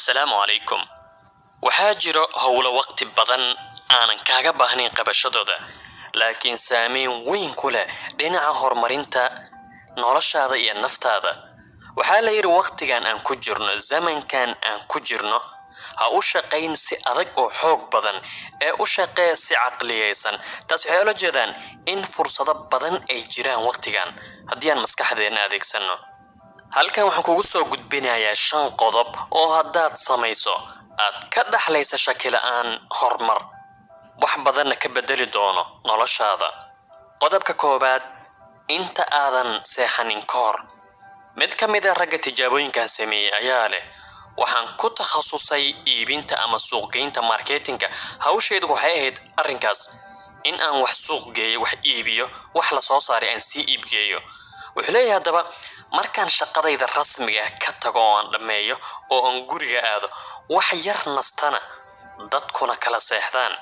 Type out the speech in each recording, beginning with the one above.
Assalaamu calaykum. Waxaa jiro howlo waqti badan aanan kaaga baahnayn qabashadooda, laakiin saameyn weyn ku leh dhinaca horumarinta noloshaada iyo naftaada. Waxaa la yiri waqtigan aan ku jirno, zamankan aan ku jirno, ha u shaqayn si adag oo xoog badan ee u shaqee si caqliyeysan. Taas waxay ula jeedaan in fursado badan ay jiraan waqtigan haddii aan maskaxdeena adeegsano. halkan waxaan kugu soo gudbinayaa 5 qodob oo haddaad samayso aad ka dhaxlaysa shaki la'aan horumar wax badanna ka bedeli doono noloshaada. qodobka koobaad, inta aadan seexanin kahor. mid ka mid ah ragga tijaabooyinkan sameeyay ayaa leh, waxaan ku takhasusay iibinta ama suuqgeynta marketinga. hawsheedu waxay ahayd arrinkaas in aan wax suuq geeyo, wax iibiyo, wax la soo saaray aan sii iibgeeyo. wuxuu leeyahay haddaba markaan shaqadayda rasmiga ah ka tago oo aan dhammeeyo oo aan guriga aado, wax yar nastana dadkuna kala seexdaan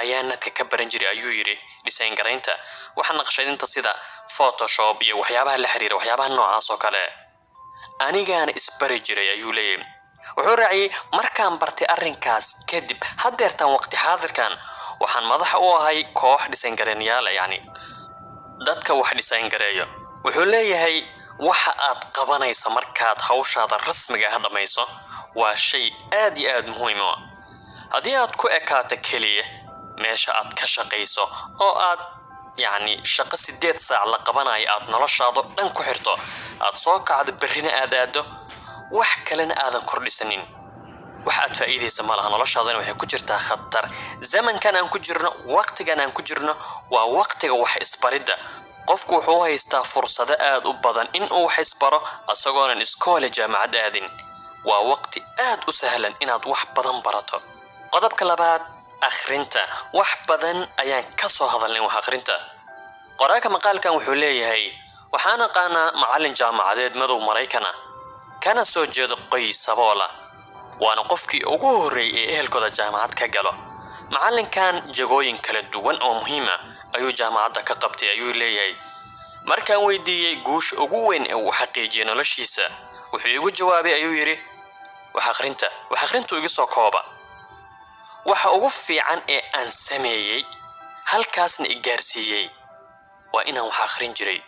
ayaa nadka ka baran jiray ayuu yiri. design garaynta waxa naqshadinta sida Photoshop iyo waxyaabaha la xiriira waxyaabaha noocaas oo kale anigaan isbari jiray ayuu leeyahay. wuxuu raaciyay markaan bartay arrinkaas kadib haddeertan waqti xaadirkan waxaan madax u ahay koox design garanayaal, yani dadka wax design gareeyo. wuxuu leeyahay waxa aad qabanaysa markaad hawshaada rasmiga ah dhamayso waa shay aad iyo aad muhiim u ah. haddii aad ku ekaato kaliya meesha aad ka shaqayso oo aad shaqo 8 saac la qabanayo aad noloshaada dhan ku xirto, aad soo kacdo berrina aad aado, wax kalena aadan kordhisanin, wax aad faa'iideysa ma laha. noloshaadana waxay ku jirtaa khatar. zamankan aan ku jirno, waqtigan aan ku jirno waa waqtiga wax isbaridda. qofku wuxuu haystaa fursado aad u badan in uu wax isbaro asagoonan iskool jaamacad aadin. waa waqti aad u sahlan inaad wax badan barato. qodobka labaad, akhrinta. wax badan ayaan ka soo hadalnay wax akhrinta. qoraalka maqaalkan wuxuu leeyahay, waxaan aqaanaa macallin jaamacadeed madow Maraykan ah kana soo jeedo qoys sabool ah, waana qofkii ugu horreeyay ee ehelkooda jaamacad ka galo. macallinkan jagooyin kala duwan oo muhiim ah ayuu jaamacadda ka qabtay ayuu leeyahay. markaan weydiiyay guusha ugu weyn ee uu xaqiijiyay noloshiisa, wuxuu igu jawaabay ayuu yiri, wax akhrintu igu soo kooba. waxa ugu fiican ee aan sameeyay halkaasna i gaarsiiyay waa inaan wax akhrin jiray.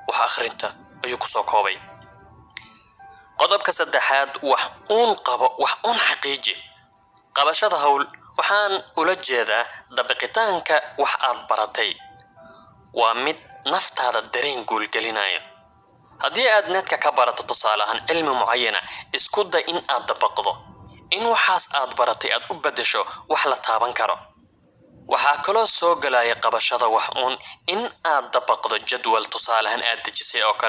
wax akhrinta ayuu ku soo koobay. qodobka saddexaad, wax qabo, wax xaqiiji. qabashada hawl waxaan ula jeedaa dabaqitaanka wax aad baratay waa mid naftaada dareen guulgelinaya. haddii aad netka ka barato tusaale ahaan cilmi mucayan, isku day in aad dabaqdo, in waxaas aad baratay aad u bedesho wax la taaban karo. waxaa kaloo soo galaya qabashada wax in aad dabaqdo jadwal tusaale ahaan aad dejisay oo kale.